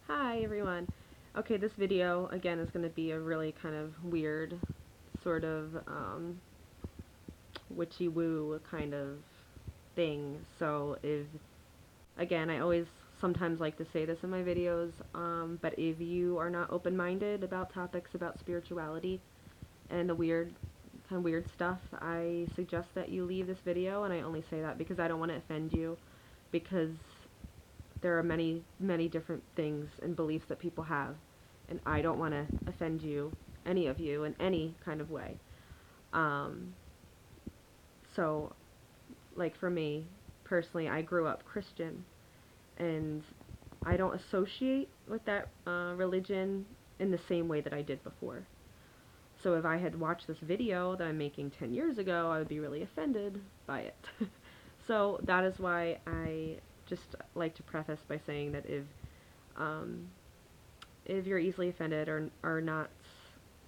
Hi everyone. Okay, this video again is going to be a really kind of weird sort of witchy woo kind of thing. So if again, I always sometimes like to say this in my videos, but if you are not open-minded about topics about spirituality and the weird stuff, I suggest that you leave this video, and I only say that because I don't want to offend you, because there are many different things and beliefs that people have, and I don't want to offend you, any of you, in any kind of way. Um, so, like for me, personally, I grew up Christian, and I don't associate with that religion in the same way that I did before. So if I had watched this video that I'm making 10 years ago, I would be really offended by it. So that is why I just like to preface by saying that um, if you're easily offended or are not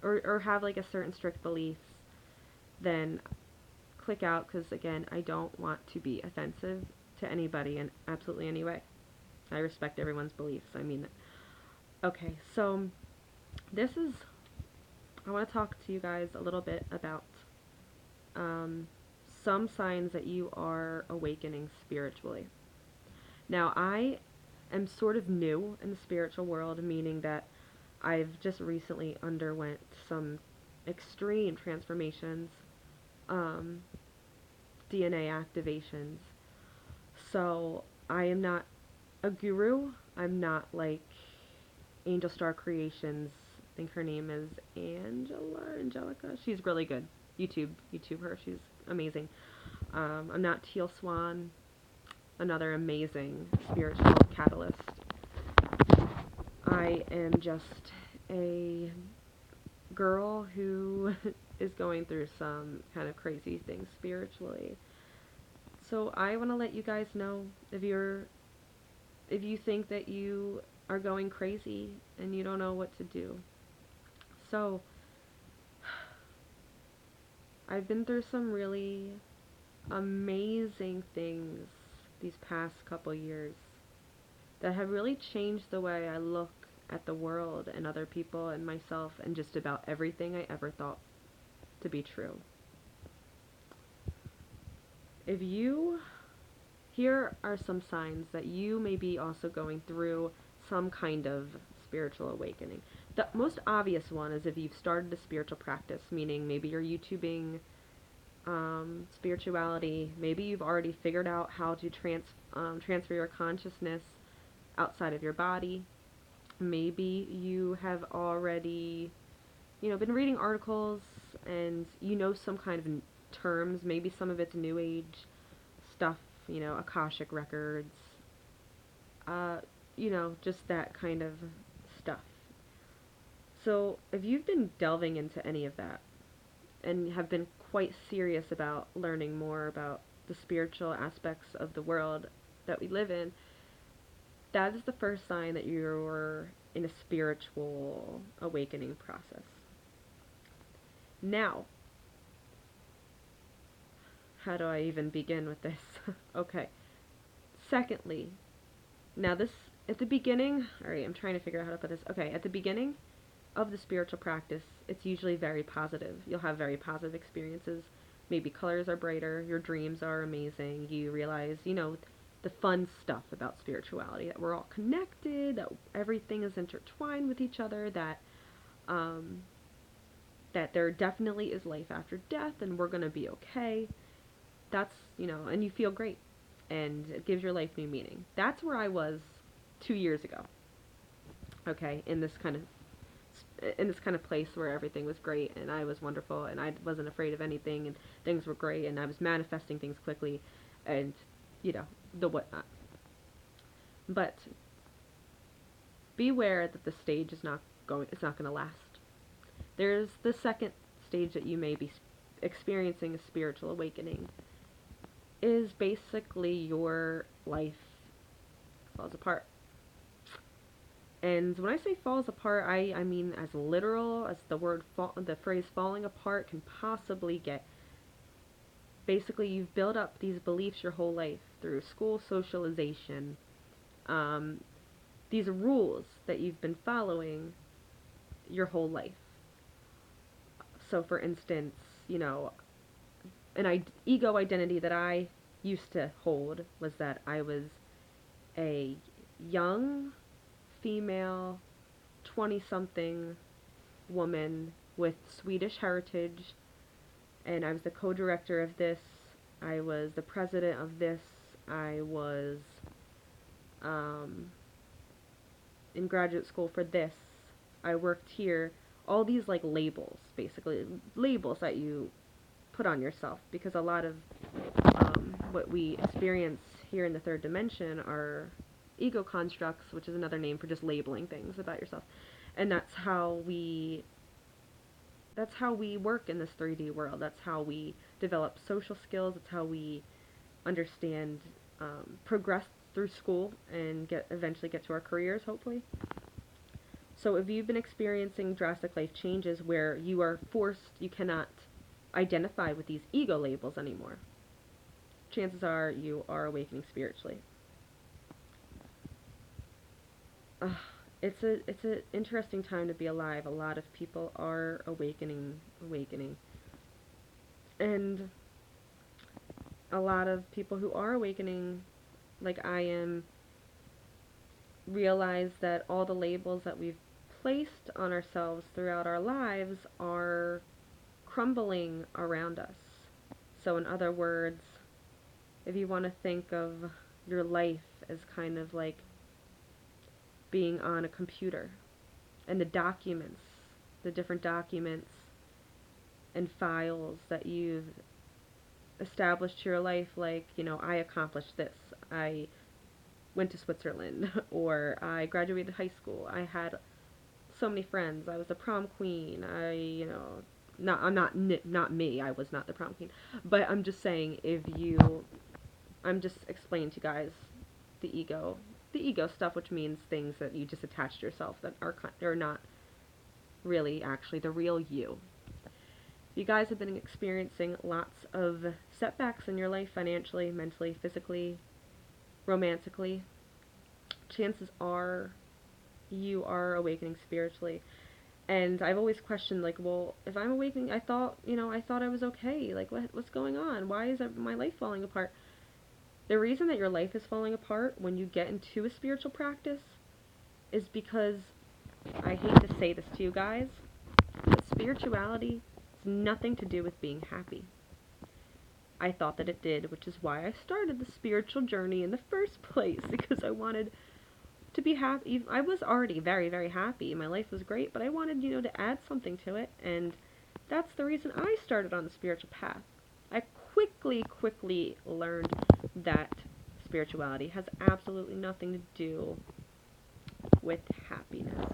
or have like a certain strict beliefs, then click out, because again, I don't want to be offensive to anybody in absolutely any way. I respect everyone's beliefs. I mean that. Okay, so this is I want to talk to you guys a little bit about um, some signs that you are awakening spiritually. Now, I am sort of new in the spiritual world, meaning that I've just recently underwent some extreme transformations, um, DNA activations. So I am not a guru. I'm not like Angel Star Creations. I think her name is Angelica. She's really good. YouTube her. She's amazing. I'm not Teal Swan, another amazing spiritual catalyst. I am just a girl who is going through some kind of crazy things spiritually. So I want to let you guys know, if you think that you are going crazy and you don't know what to do. So I've been through some really amazing things these past couple years that have really changed the way I look at the world and other people and myself and just about everything I ever thought to be true. If you Here are some signs that you may be also going through some kind of spiritual awakening. The most obvious one is if you've started a spiritual practice, meaning maybe you're YouTubing spirituality. Maybe you've already figured out how to transfer your consciousness outside of your body. Maybe you have already, been reading articles and you know some kind of terms. Maybe some of it's New Age stuff, Akashic records, uh, just that kind of stuff. So if you've been delving into any of that and have been quite serious about learning more about the spiritual aspects of the world that we live in, that is the first sign that you're in a spiritual awakening process. Now, how do I even begin with this? Okay. Secondly, now this, at the beginning, alright, I'm trying to figure out how to put this. Okay, at the beginning of the spiritual practice, it's usually very positive. You'll have very positive experiences. Maybe colors are brighter, your dreams are amazing, you realize, the fun stuff about spirituality, that we're all connected, that everything is intertwined with each other, um, that there definitely is life after death and we're going to be okay. That's, and you feel great and it gives your life new meaning. That's where I was 2 years ago. Okay, in this kind of place where everything was great and I was wonderful and I wasn't afraid of anything and things were great and I was manifesting things quickly and the whatnot. But beware that the stage is not going it's not going to last. There's the second stage that you may be experiencing a spiritual awakening, is basically your life falls apart. And when I say falls apart, I mean as literal as the phrase falling apart can possibly get. Basically, you've built up these beliefs your whole life through school socialization, um, these rules that you've been following your whole life. So for instance, an ego identity that I used to hold was that I was a young female 20-something woman with Swedish heritage, and I was the co-director of this. I was the president of this. I was in graduate school for this. I worked here. All these like labels, basically labels that you put on yourself, because a lot of what we experience here in the third dimension are ego constructs, which is another name for just labeling things about yourself. And that's how we work in this 3D world. That's how we develop social skills. That's how we understand, progress through school and eventually get to our careers, hopefully. So if you've been experiencing drastic life changes where you are forced, you cannot identify with these ego labels anymore, chances are you are awakening spiritually. It's an interesting time to be alive. A lot of people are awakening, and a lot of people who are awakening, like I am, realize that all the labels that we've placed on ourselves throughout our lives are crumbling around us. So in other words, if you want to think of your life as kind of like being on a computer, and the different documents and files that you've established your life, like, I accomplished this, I went to Switzerland, or I graduated high school, I had so many friends, I was the prom queen, not me, I was not the prom queen, but I'm just saying, I'm just explaining to you guys the ego stuff, which means things that you just attach to yourself that are not really actually the real you. You guys have been experiencing lots of setbacks in your life, financially, mentally, physically, romantically. Chances are you are awakening spiritually. And I've always questioned, like, well, if I'm awakening, I thought I was okay. Like, what's going on? Why is my life falling apart? The reason that your life is falling apart when you get into a spiritual practice is because, I hate to say this to you guys, but spirituality has nothing to do with being happy. I thought that it did, which is why I started the spiritual journey in the first place, because I wanted to be happy. I was already very, very happy. My life was great, but I wanted, to add something to it, and that's the reason I started on the spiritual path. I quickly learned that spirituality has absolutely nothing to do with happiness.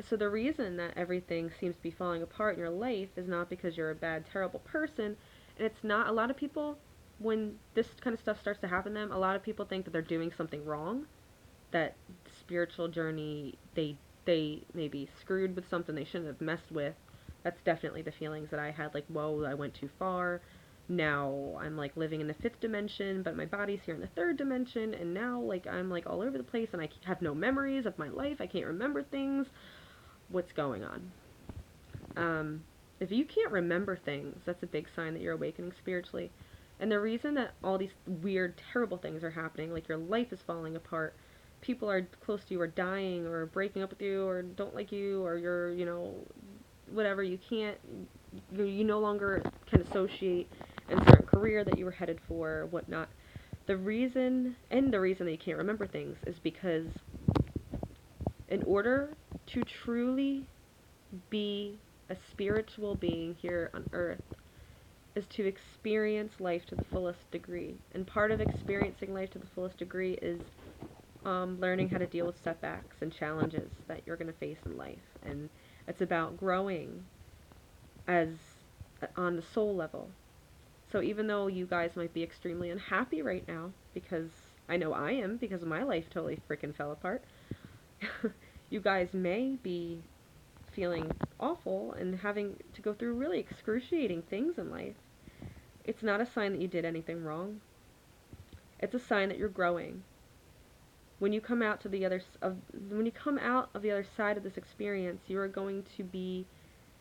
So the reason that everything seems to be falling apart in your life is not because you're a bad, terrible person, and it's not, a lot of people, when this kind of stuff starts to happen to them, a lot of people think that they're doing something wrong, that the spiritual journey, they maybe screwed with something they shouldn't have messed with. That's definitely the feelings that I had, like, whoa, I went too far. Now I'm like living in the 5th dimension, but my body's here in the 3rd dimension, and now like I'm like all over the place, and I have no memories of my life. I can't remember things. What's going on? If you can't remember things, that's a big sign that you're awakening spiritually. And the reason that all these weird, terrible things are happening, like your life is falling apart, people are close to you are dying or breaking up with you or don't like you, or you're, whatever, you no longer can associate in a certain career that you were headed for or whatnot. The reason that you can't remember things is because in order to truly be a spiritual being here on earth is to experience life to the fullest degree. And part of experiencing life to the fullest degree is learning how to deal with setbacks and challenges that you're going to face in life. And it's about growing as on the soul level. So even though you guys might be extremely unhappy right now, because I know I am, because my life totally freaking fell apart, you guys may be feeling awful and having to go through really excruciating things in life. It's not a sign that you did anything wrong. It's a sign that you're growing. when you come out to the when you come out of the other side of this experience, you are going to be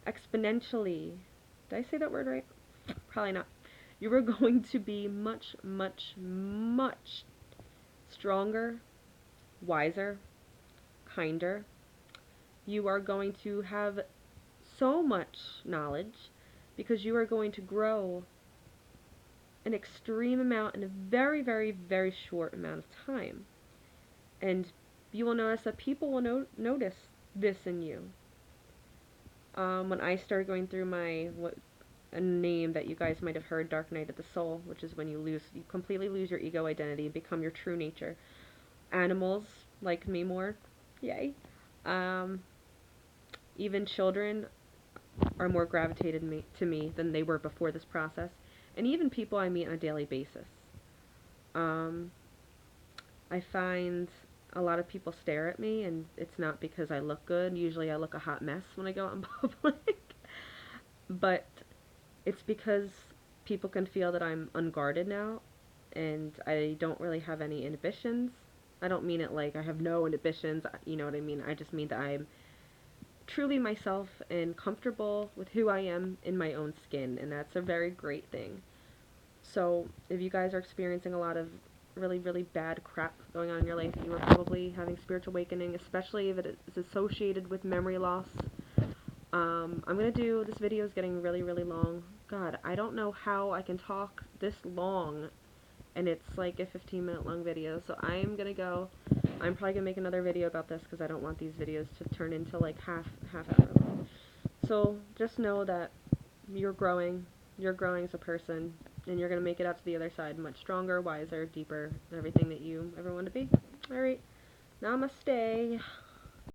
exponentially, did I say that word right? Probably not. You are going to be much, much, much stronger, wiser, kinder. You are going to have so much knowledge because you are going to grow an extreme amount in a very, very, very short amount of time. And you will notice that people will notice this in you. When I started going through a name that you guys might have heard, Dark Night of the Soul, which is when you completely lose your ego identity and become your true nature. Animals like me more, yay. Even children are more gravitated to me than they were before this process, and even people I meet on a daily basis. I find a lot of people stare at me, and it's not because I look good. Usually I look a hot mess when I go out in public. But it's because people can feel that I'm unguarded now, and I don't really have any inhibitions. I don't mean it like I have no inhibitions, you know what I mean? I just mean that I'm truly myself and comfortable with who I am in my own skin, and that's a very great thing. So, if you guys are experiencing a lot of really, really bad crap going on in your life, you are probably having spiritual awakening, especially if it is associated with memory loss. I'm gonna do, this video is getting really, really long. God, I don't know how I can talk this long, and it's like a 15-minute long video, so I'm gonna go. I'm probably gonna make another video about this because I don't want these videos to turn into like half hour long. So, just know that you're growing as a person, and you're gonna make it out to the other side much stronger, wiser, deeper, everything that you ever want to be. Alright, namaste.